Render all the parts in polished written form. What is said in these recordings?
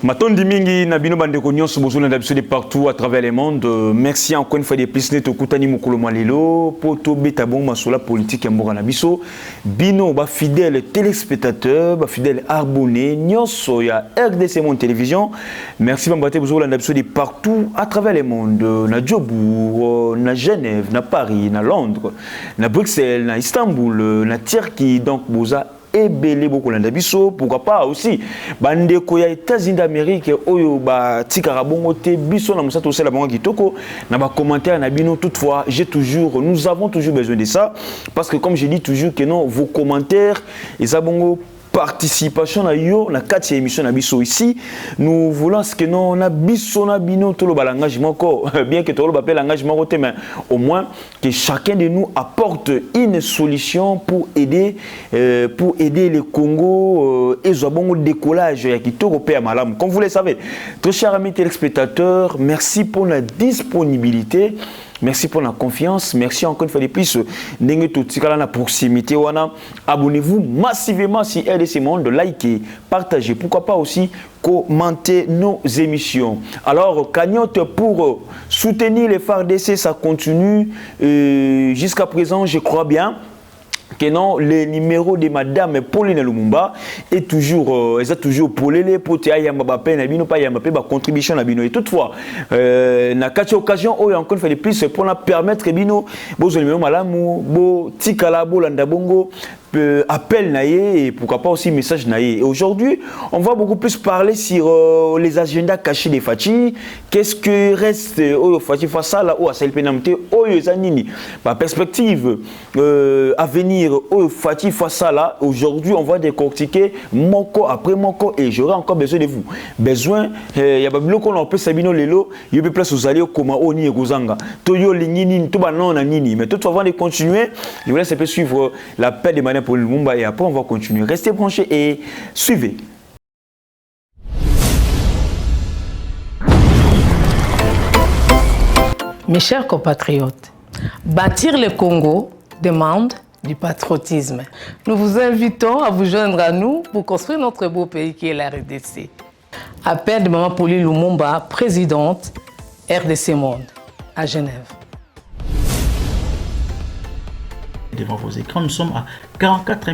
Matondi mingi na bino bande ko nyonso bozona d'habitude partout à travers le monde. Merci encore une fois de plus neto kutani mukolo malelo poto beta bon masola politique ya mboka na biso. Bino ba fidèles téléspectateurs, ba fidèles abonnés nyonso ya RDC Monde Télévision. Merci bambate bozona d'habitude partout à travers le monde. Na Djobourg, na Genève, na Paris, na Londres, na Bruxelles, na Istanbul, na Turquie donc boza et belé beaucoup l'andabiso, pourquoi pas aussi bande koya États-Unis d'Amérique oyo ba tikara bongo te biso na musato c'est la bongo kitoko na ba commentaire na bino. Toutefois nous avons toujours besoin de ça parce que comme je dis toujours que non vos commentaires et ça bongo participation na yo na kati émission na biso ici nous voulons ce que non na biso na bino tout le balangagement encore bien que tout le bapel engagement côté mais au moins que chacun de nous apporte une solution pour aider le Congo et zobongo décollage ya kitoko pe malam. Comme vous le savez, très chers amis téléspectateurs, merci pour la disponibilité. Merci pour la confiance. Merci encore une fois de plus. Proximité. Abonnez-vous massivement si RDC Monde, likez, partagez. Pourquoi pas aussi commenter nos émissions. Alors, cagnotte pour soutenir les FARDC, ça continue. Jusqu'à présent, je crois bien que non, le numéro de Madame Pauline Lumumba est toujours, pour les potes à Yambape, Nabino, pas Yambape, contribution Nabino. Et toutefois, na quatre occasions, on a encore fait de plus pour permettre Bino, Bozolimo Malamu, Bo Tikala, Landabongo, appel naïe et pourquoi pas aussi message naïe. Et aujourd'hui, on va beaucoup plus parler sur les agendas cachés des Fati. Qu'est-ce que reste au Fati face à la ou à Salpenamte au Zanini. Ma perspective à venir au Fati face à la. Aujourd'hui, on va décortiquer Moko après Moko et j'aurai encore besoin de vous. Besoin, il y a pas de qu'on peut Sabino Lelo, il y a place aux alliés comme Oni et Gozanga. Toyo Lingini, tout non Nini. Mais toutefois, avant de continuer, je vous laisse un peu suivre l'appel de Madame pour le Mumba et après on va continuer. Restez branchés et suivez. Mes chers compatriotes, bâtir le Congo demande du patriotisme. Nous vous invitons à vous joindre à nous pour construire notre beau pays qui est la RDC. Appel de Maman Pauline Lumumba, présidente RDC Monde à Genève. Devant vos écrans, nous sommes à 44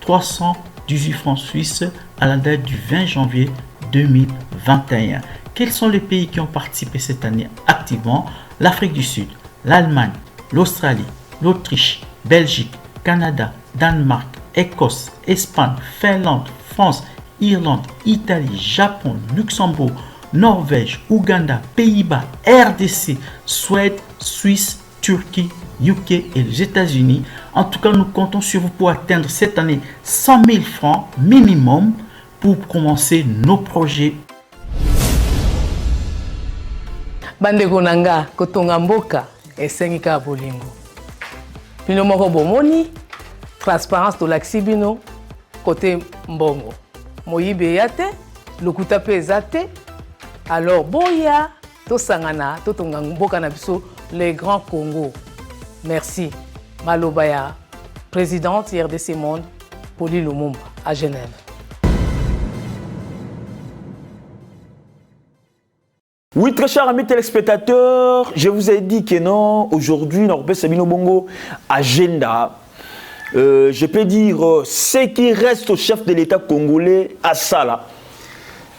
318 francs suisses à la date du 20 janvier 2021. Quels sont les pays qui ont participé cette année activement? L'Afrique du Sud, l'Allemagne, l'Australie, l'Autriche, Belgique, Canada, Danemark, Écosse, Espagne, Finlande, France, Irlande, Italie, Japon, Luxembourg, Norvège, Ouganda, Pays-Bas, RDC, Suède, Suisse, Turquie, UK et les États-Unis. En tout cas, nous comptons sur vous pour atteindre cette année 100 000 francs minimum pour commencer nos projets. Bandeko nanga kotonga mboka esengika bolingo. Bino moko bomoni transparence to laksi bino côté mbongo. Moyibe yate, lokuta pe ezate. Alors boya to sangana to tonga mboka na biso les grands Congo. Merci. Malobaya, présidente RDC Monde, Pauline Lumumba, à Genève. Oui, très chers amis téléspectateurs, je vous ai dit que non, aujourd'hui, Norbert Sabino Bongo, agenda. Je peux dire ce qui reste au chef de l'État congolais à Sala.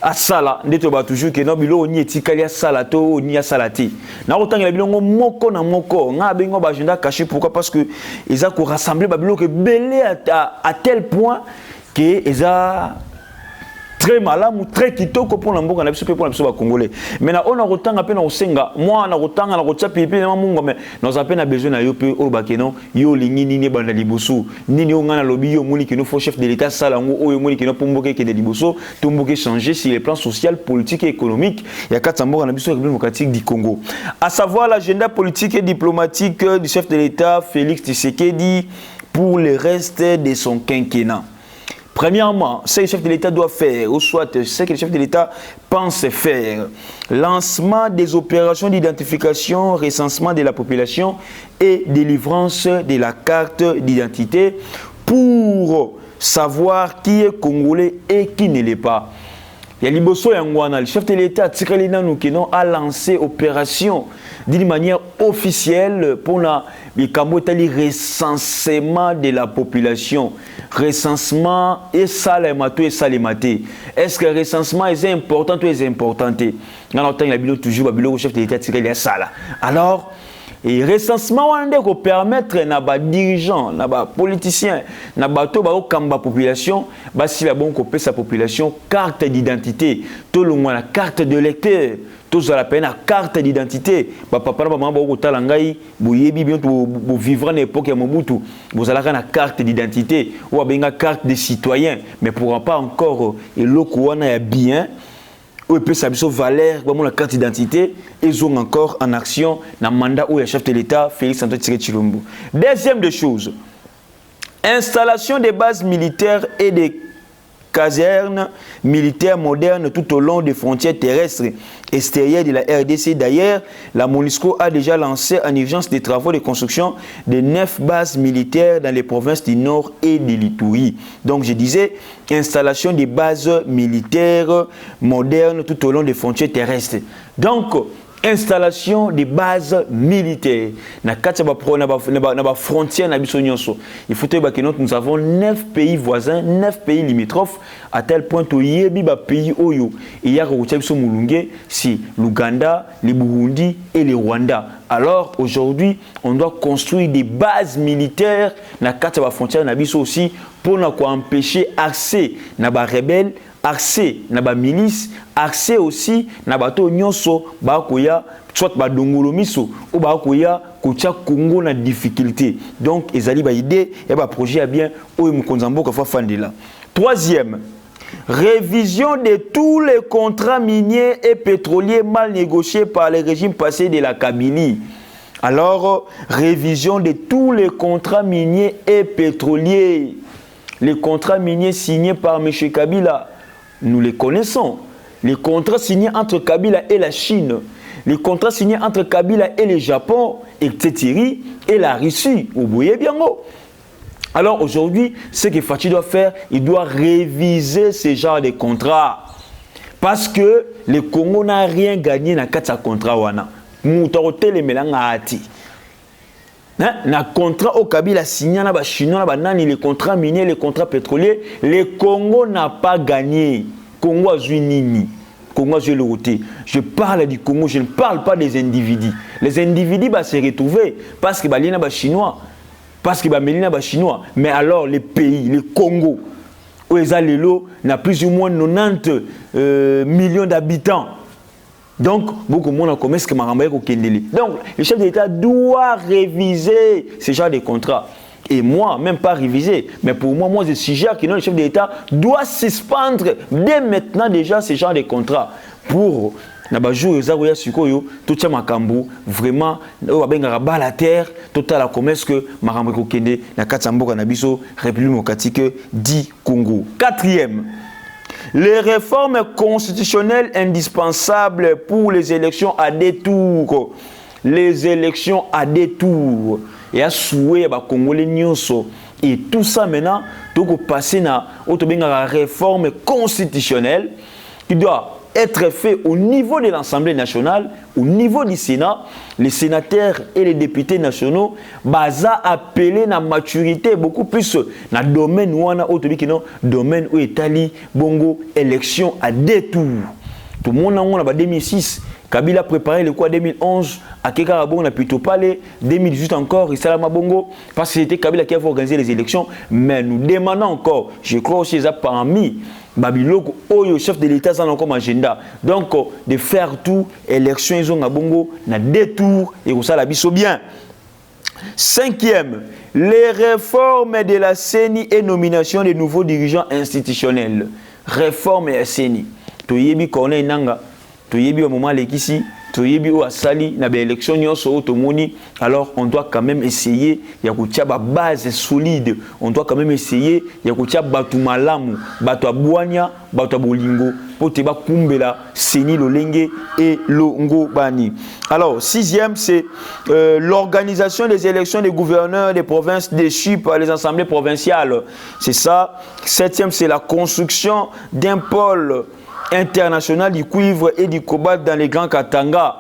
Asala ndeto ba toujours que no bilo ni etikali asala to ni asala ti na otangela bilongo moko na moko nga bengo ba agenda caché. Pourquoi? Parce que ils a ko rassembler ba bilo que belé à tel point que ils a très malamu très kitoko pour l'amboka na biso pe pour la biso ba congolais. Mais na on a rotanga pe na osenga moi na rotanga na rotsa pipi na mungo mais nous a peine besoin na yo pe o ba kenon yo lingi nini banda liboso nini o ngana lobi yo moni que nous faut chef de l'état sala ngo o yo moni que no pomboke ke de liboso tomboke changer sur les plans social, politique et économique ya katsamboka na biso République démocratique du Congo. À savoir l'agenda politique et diplomatique du chef de l'état Félix Tshisekedi pour le reste de son quinquennat. Premièrement, ce que le chef de l'État doit faire, ou soit ce que le chef de l'État pense faire, lancement des opérations d'identification, recensement de la population et délivrance de la carte d'identité pour savoir qui est congolais et qui ne l'est pas. Il y a Liboso Yangwana, le chef de l'État, Tsikalina Noukeno, a lancé opération d'une manière officielle pour le recensement de la population. Recensement et salemato et salématé. Est-ce que le recensement est important ou est important? Dans le temps, il y a toujours le chef de l'État, Tsikalina Sala. Alors, et recensement va permettre à les dirigeants, à les politiciens, à la population, si la bonne copie sa population, carte d'identité, tout le monde la carte de lecteur, tout ça la peine carte d'identité. Papa maman ba talangai, boyebi bien pour vivre en époque ya Mobutu, vous allez la carte d'identité ou bien carte de citoyen, mais pour pas encore et l'okouana bien. Ou peut s'abuser valeur, la carte d'identité, ils ont encore en action dans le mandat où le chef de l'État, Félix Antoine Tshisekedi. Deuxième des choses, installation des bases militaires et des casernes militaires modernes tout au long des frontières terrestres extérieures de la RDC. D'ailleurs, la MONUSCO a déjà lancé en urgence des travaux de construction de 9 bases militaires dans les provinces du Nord et de l'Itourie. Donc, je disais, installation des bases militaires modernes tout au long des frontières terrestres. Donc, installation des bases militaires. Na frontière na bisonyonso. Il faut que nous avons 9 pays voisins, 9 pays limitrophes, à tel point que yebi ba pays oyo. Il y a si l'Ouganda, le Burundi et le Rwanda. Alors aujourd'hui, on doit construire des bases militaires na frontière na biso aussi pour empêcher accès na ba rebelles, accès na ba milice, accès aussi na bato nyonso ba koya soit ba dongolo miso ou ba koya kocha Congo na difficulté. Donc ezali ba idée et ba projet a bien o mukonzambo ka fa fandela. Troisième, révision de tous les contrats miniers et pétroliers mal négociés par le régime passé de la Kabylie. Alors, révision de tous les contrats miniers et pétroliers. Les contrats miniers signés par M. Kabila, nous les connaissons. Les contrats signés entre Kabila et la Chine, les contrats signés entre Kabila et le Japon, etc. et la Russie, vous voyez bien. Alors aujourd'hui, ce que Fatih doit faire, il doit réviser ce genre de contrats. Parce que le Congo n'a rien gagné dans ce contrat. Na contrat au Kabila signé na ba chinois na nani les contrats miniers, les contrats pétroliers, le Congo n'a pas gagné. Congo a joué nini. Congo a joué le côté. Je parle du Congo, je ne parle pas des individus. Les individus va se retrouver parce que balina ba chinois, parce que ba melina ba chinois. Mais alors les pays, le Congo, où Ezalelo n'a plus ou moins 90 millions d'habitants. Donc, beaucoup de monde commence que Marambaye au Kendele. Donc, le chef de l'État doit réviser ce genre de contrat. Et moi, même pas réviser, mais pour moi, je suggère que le chef de l'État doit suspendre dès maintenant déjà ce genre de contrat. Pour Nabajou, Zarouya Sukoyo, tout ça Makambu, vraiment, on va la terre, tout à la commerce que Marambaye au Kendele, na Katsambo Kanabiso, République démocratique du Congo. Quatrième. Les réformes constitutionnelles indispensables pour les élections à deux tours. Les élections à deux tours. Et à souhait à Congolais nyonso. Et tout ça maintenant, donc passer à la réforme constitutionnelle qui doit être fait au niveau de l'Assemblée nationale, au niveau du Sénat. Les sénateurs et les députés nationaux baza appelé na maturité beaucoup plus na domaine où on a domaine où Italie bongo élection à deux tours. Tout le monde en 2006, Kabila a préparé le quoi 2011 à Kekarabon on a plutôt parlé 2018 encore Isalama Bongo parce que c'était Kabila qui avait organisé les élections, mais nous demandons encore, je crois aussi ça parmi Babiloko, le chef de l'État, ça comme agenda. Donc, de faire tout, élection, ils ont à Bongo, na deux tours, et ça la biso bien. Cinquième, les réformes de la CENI et nomination des nouveaux dirigeants institutionnels. Réforme de la CENI. Toyebi Corneille Nanga, Toyebi au moment Lekisi, Toyebi au Asali, na élection nyonso otomoni. Alors, on doit quand même essayer, il y a une base solide. On doit quand même essayer, il y a une batu malamu, batu abuanya, batu abolingo, pour te ba kumbela, seni lolenge et longo bani. Alors, sixième, c'est l'organisation des élections des gouverneurs des provinces déchues par les assemblées provinciales. C'est ça. Septième, c'est la construction d'un pôle international du cuivre et du cobalt dans les Grands Katanga.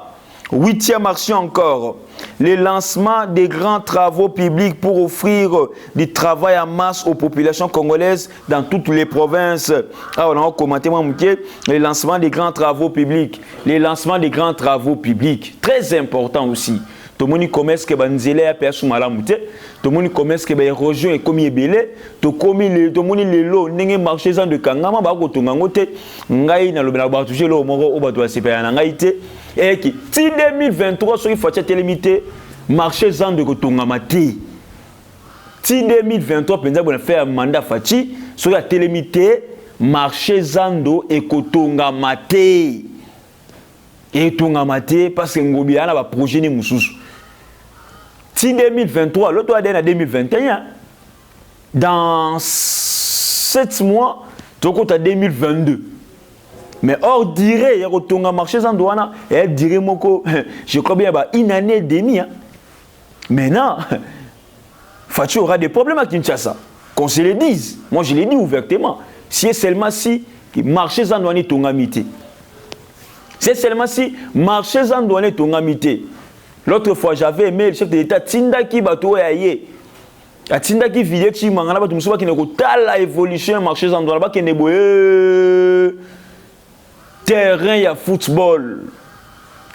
8e marché encore, le lancement des grands travaux publics pour offrir du travail en masse aux populations congolaises dans toutes les provinces. Ah, on a commenté le lancement des grands travaux publics. Les lancements des grands travaux publics, très important aussi. Tout le monde commerce que banzele a perçu malamute. Tout le monde commerce que l'érosion est comme belé. Tout le monde les lots n'engé marché de kangama ba ko tungangote. Ngai na lobela ba toucher lo moko o ba doit se payer na ngai te. Et qui si 2023 sur il faut être limité marché zan de kotungamate. Si 2023 penza bon faire un mandat fachi sur la télémité marché zando et kotungamate. Et tungamate parce que ngobi ana ba projet ni mususu. Si 2023, l'autre année 2021, dans 7 mois, tu as 2022. Mais or, dirait, il y a un marché en douane, et elle dirait, je crois bien, une année et demie. Maintenant, Fatou aura des problèmes à Kinshasa. Qu'on se le dise. Moi, je l'ai dit ouvertement. Si seulement si marché en douane est ton amité. C'est seulement si marché en douane est ton amité. L'autre fois, j'avais aimé le chef de l'État Tindaki Bato Aye. A Tindaki Villeti Mangana Bato Moussouba qui ne pas la évolution marché en douane, qui ne terrain ya football.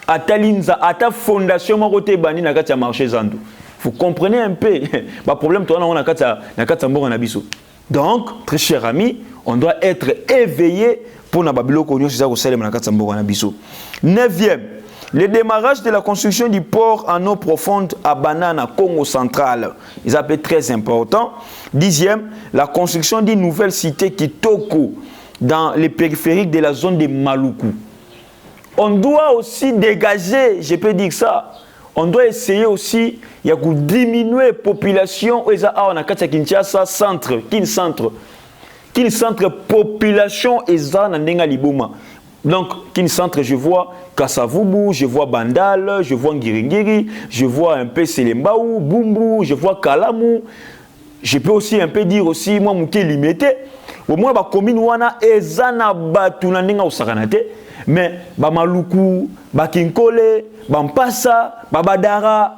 A Talinza, à ta fondation, mon côté bani na katia marché zando. Vous comprenez un peu. Le problème, toi, on a katia en abisso. Donc, très cher ami, on doit être éveillé pour na babilo konyo c'est ça ko sele na katia en abisso. 9e. Le démarrage de la construction du port en eau profonde à Banana, Congo central. Ils appellent très important. 10e, la construction d'une nouvelle cité Kitoko dans les périphériques de la zone de Maluku. On doit aussi dégager, je peux dire ça, on doit essayer aussi de diminuer la population. On a Kinshasa centre, centre population et ça na ndenga liboma. Donc, Kin Centre, je vois Kassavubu, je vois Bandal, je vois Ngiringiri, je vois un peu Selembaou, Bumbu, je vois Kalamu. Je peux aussi un peu dire aussi, moi, Mouké limité. Au moins, la commune wana ezana batuna nenga usakanate. Mais, ba Maluku, ba Kinkole, ba Mpasa, ba Badara,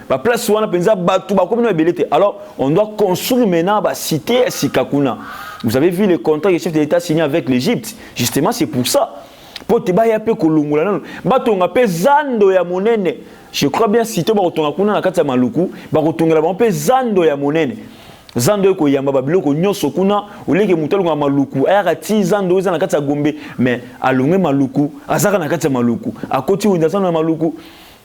ba place wana penza batu, ba commune belete. Alors, on doit construire maintenant ba cité Sikakuna. Vous avez vu le contrat que le chef de l'État signé avec l'Égypte. Justement, c'est pour ça. Pour te bailler un peu kolungula. Batonga pe zando ya monene. Je crois bien si tu vas retourner kuna na kata maluku, ba retourner là pe zando ya monene. Zando ko yamba babilo ko nyoso kuna, oleke mutalo ko maluku. Aya ti zando za na kata gombe, mais alonge maluku, azaka na kata maluku. Akoti winda na maluku.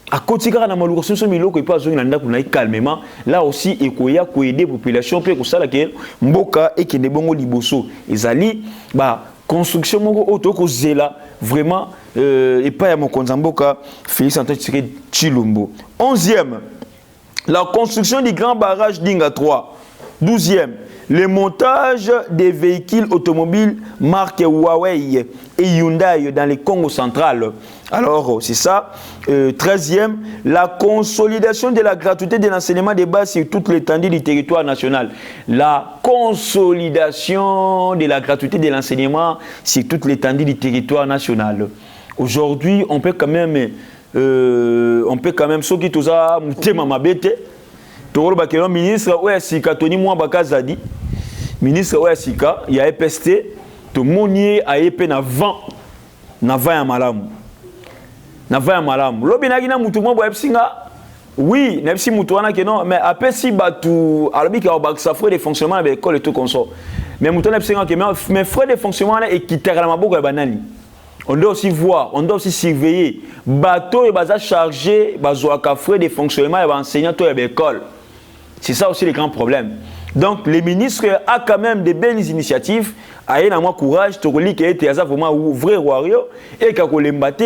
À côté de la malucation, il peut y calmement. Là aussi, il y a aider la population pour que ça laquelle mboka et que ne bongo liboso. Ezali ba construction moko auto zela vraiment et pas ya mokonza mboka Félix Antoine Tshisekedi Tshilombo. 11e, la construction du grand barrage d'Inga 3. 12e, le montage des véhicules automobiles marque Huawei et Hyundai dans le Congo central. Alors, c'est ça. 13e, la consolidation de la gratuité de l'enseignement de base sur toute l'étendue du territoire national. La consolidation de la gratuité de l'enseignement sur toute l'étendue du territoire national. Aujourd'hui, on peut quand même, ceux qui tous a mutema mabete, toro bakelo ministre oya sika Tony Mwa Bakazadi, ministre oya sika ya EPST, to monier a epé na vent ya malamu. Na vaya malamu. Lobi na gina mutu mwa epsinga. Oui, na epsi mutu wana non, mais après si batu alobi ka obaksa frais de fonctionnement de l'école et tout comme ça. Mais mutu na epsinga mais frais de fonctionnement là ekitaka na maboko ya banani. On doit aussi voir, on doit aussi surveiller. Bateau et baza chargé, bazoaka frais de fonctionnement et enseignant to ya l'école. C'est ça aussi le grand problème. Donc, le ministre a quand même de belles initiatives. Aïe, na moi courage, tu relis qu'il était vraiment vrai warrior et qu'il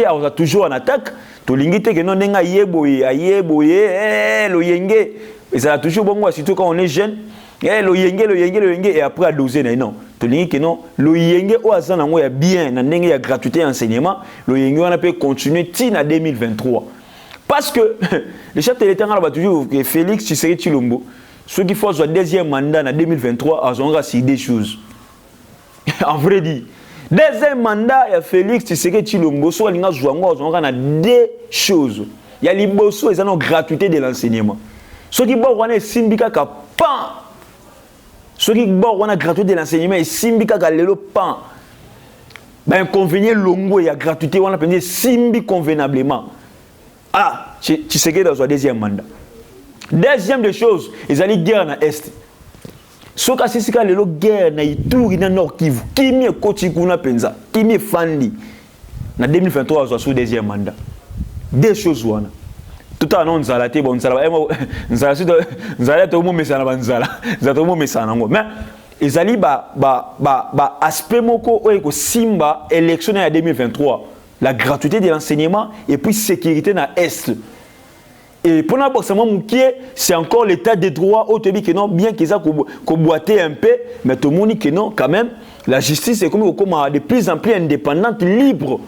a toujours en attaque. Tu l'ingite que non nenga yeboye, lo yenge. Et ça a toujours bon, surtout quand on est jeune. Lo yenge, et après à doser, non. Tu l'ingite que non, lo yenge au hasard, il y a bien, il y a gratuité enseignement. Lo yenge, on peut continuer tina 2023. Parce que le chef de l'État a toujours Félix Tshisekedi Tshilombo. Ceux qui font son deuxième mandat en 2023, ils ont rassis des choses. En vrai dit. Deuxième mandat, il y a Félix Tshisekedi Tshilombo, soit il y a deux choses. Il y a l'imbosso et la gratuité de l'enseignement. Ce qui est simbika ka pan. Ce qui est gratuité de l'enseignement et simbika ka lelo pan. Ben inconvénient longo et la gratuité on appelle simbi convenablement. Ah, Tshisekedi dans son deuxième mandat. Deuxième des choses, ils allaient guerre dans l'Est. Ce qui est la guerre dans Ituri dans Nord Kivu. Qui est Kotikuna Penza? Qui est Fandi? En 2023, ils ont son deuxième mandat. Deux choses. Tout à l'heure, nous allons bon, nous allons mais ils allaient aspect moko simba élection en 2023. La gratuité de l'enseignement et puis sécurité dans l'Est. Et pour nous, c'est encore l'état des droits au Tébi que non, bien qu'ils aient boité un peu, mais tout le monde dit que non, quand même, la justice est comme de plus en plus indépendante, libre.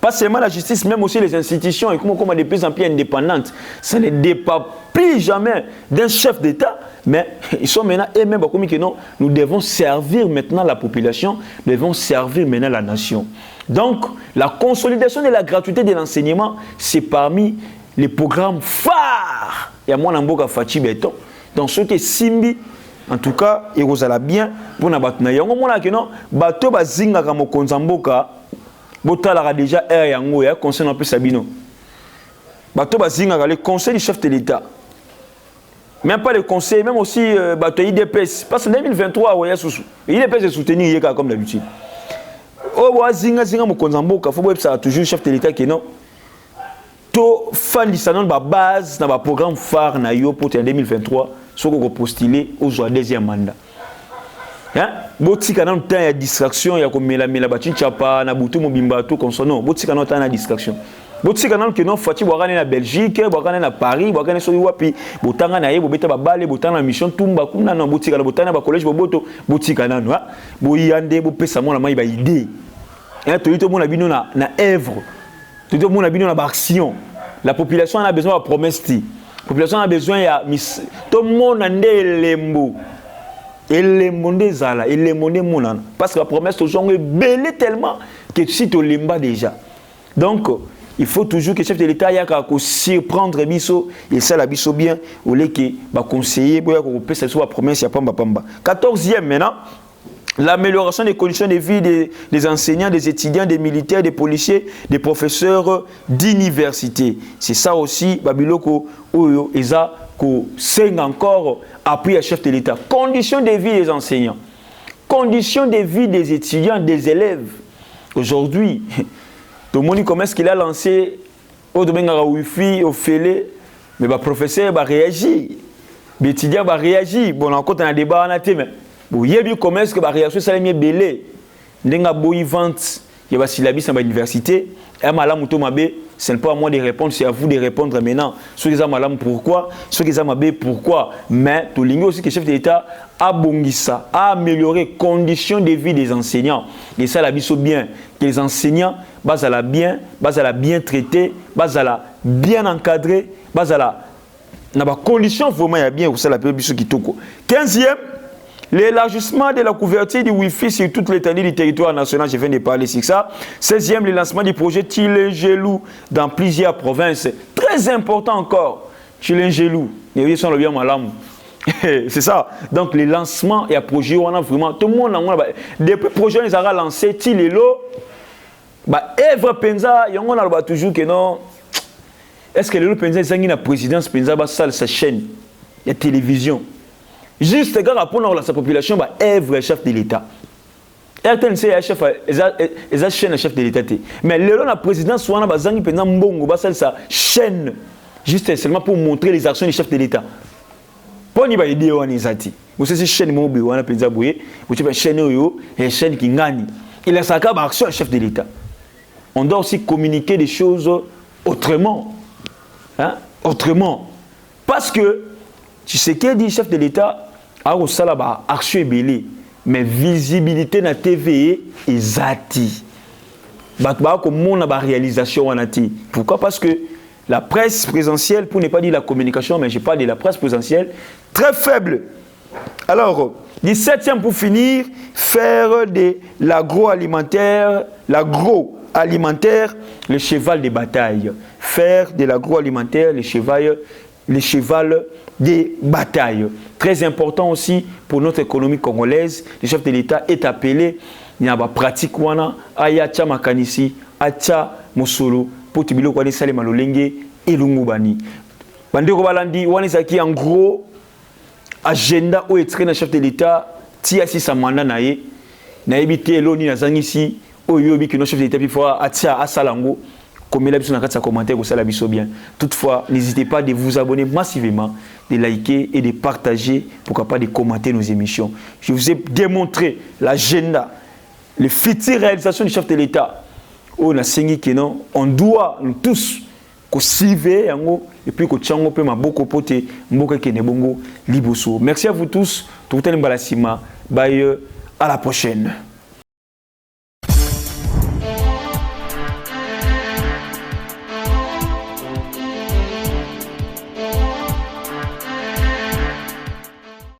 Pas seulement la justice, même aussi les institutions, et comme de plus en plus indépendantes. Ça ne dépend plus jamais d'un chef d'État, mais ils sont maintenant eux-mêmes comme que non, nous devons servir maintenant la population, nous devons servir maintenant la nation. Donc, la consolidation de la gratuité de l'enseignement, c'est parmi les programmes phares. Il y a moins d'amboka Fachi Beton. Donc, ce qui est Simbi, en tout cas, il y a bien pour la bataille. Il y a un bateau qui est en Konzamboka, botala déjà air yango ya conseil un peu Sabino. Bateau qui est le conseil du chef de l'État. Même pas le conseil, même aussi bateau IDPS. Parce qu'en 2023, IDPS est soutenu comme d'habitude. Oh, zinga mo Konzamboka, il faut que toujours le chef de l'État qui est non. To fan lisanon ba base na ba programme phare na yo pour 2023 ce qu'on postuler aux deuxième mandat. Hein? Botika na temps ya distraction ya ko mela ba chinchapa na butu mobimba to konsono. Botika na temps na distraction. Botika na que non fati bwakane na Belgique, bwakane na Paris, bwakane so wapi, botanga na ye bobeta ba bale botanga na mission tumba kuna na botika na botanga ba collège boboto botika na no. Boyande bo pesa mo na mai ba idée. Hein to ito mo na bino na œuvre. Tout le monde a besoin d'action. La population a besoin de promesses. La population a besoin de... Tout le monde a besoin de... Parce que la promesse est belle tellement que si tu l'aimes déjà. Donc, il faut toujours que le chef de l'État ait surprendre Bisso et ça la Bisso bien au lieu que conseiller pour que ce soit la promesse. 14e maintenant. L'amélioration des conditions de vie des enseignants, des étudiants, des militaires, des policiers, des professeurs d'université. C'est ça aussi, Babiloko, Oyo, Eza, que c'est encore appui à chef de l'État. Conditions de vie des enseignants, conditions de vie des étudiants, des élèves. Aujourd'hui, tout le monde dit comment est-ce qu'il a lancé au domaine de la Wi-Fi, au Félé, mais le professeur va réagir, l'étudiant va réagir. Bon, encore, on a un débat en atteint. Bon, il y a bien comment est-ce que la réaction ça est belé. N'enga boy vente, il y a syllabus à l'université. Et malam ou mabé, ce n'est pas à moi de répondre, c'est à vous de répondre maintenant. Ceux qui ont malam pourquoi, ceux qui ont mabé pourquoi. Mais tout le monde aussi que le chef de l'État a bongissa, a amélioré les conditions de vie des enseignants. Et ça la biso bien que les enseignants bas à la bien traité, bas à la bien encadré, bas à la na ba condition vraiment il y a bien ça la biso qui toko. 15e l'élargissement de la couverture du Wi-Fi sur toute l'étendue du territoire national, je viens de parler sur ça. 16e, le lancement du projet Tilengelou dans plusieurs provinces. Très important encore, Tilengelou. C'est ça. Donc, le lancement et le projet, on a vraiment, tout le monde a depuis le projet, ils ont lancé Tilelo. Evre Penza, on a toujours que non. Est-ce que le Penza, il y a une présidence Penza, sa chaîne, la télévision. Juste répondre à sa population, œuvre chef de l'État. RTNC est chef, est chaîne chef de l'État. Mais la présidence, soit sa chaîne, juste seulement pour montrer les actions du chef de l'État. Pour n'y aider, on est zati. Vous savez, chaîne mobile, on a pensé vous avez chaîne et chaîne qui gagne. Il a sa action chef de l'État. On doit aussi communiquer des choses autrement. Hein? Autrement. Parce que, tu sais qu'il dit chef de l'État, au salaba action est belé mais visibilité na TV est zati comme on a ba réalisation on a dit pourquoi parce que la presse présentielle pour ne pas dire la communication mais je parle de la presse présentielle très faible Alors, 17e pour finir, faire de l'agroalimentaire, le cheval de bataille. Faire de l'agroalimentaire le cheval des batailles. Très important aussi pour notre économie congolaise. Le chef de l'État est appelé il y a pratique wana ayacha makanisi acha mosolo pour tibilo kwa sale malolenge elungu bani. Bandeko balandi wana zaki en gros agenda ou etre na chef de l'État ti asi sa mandat na ye na ebité eloni na zangisi oyo bi que no chef de l'État puis fois atia asalango. Comme il a besoin de commentaire, vous savez bien. Toutefois, n'hésitez pas de vous abonner massivement, de liker et de partager, pourquoi pas de commenter nos émissions. Je vous ai démontré l'agenda, les futures réalisations du chef de l'État. On a signé que non, on doit nous tous suivre et puis que tchango peut maboko pote mboka kene bongo liboso. Merci à vous tous. Tout le monde à la prochaine.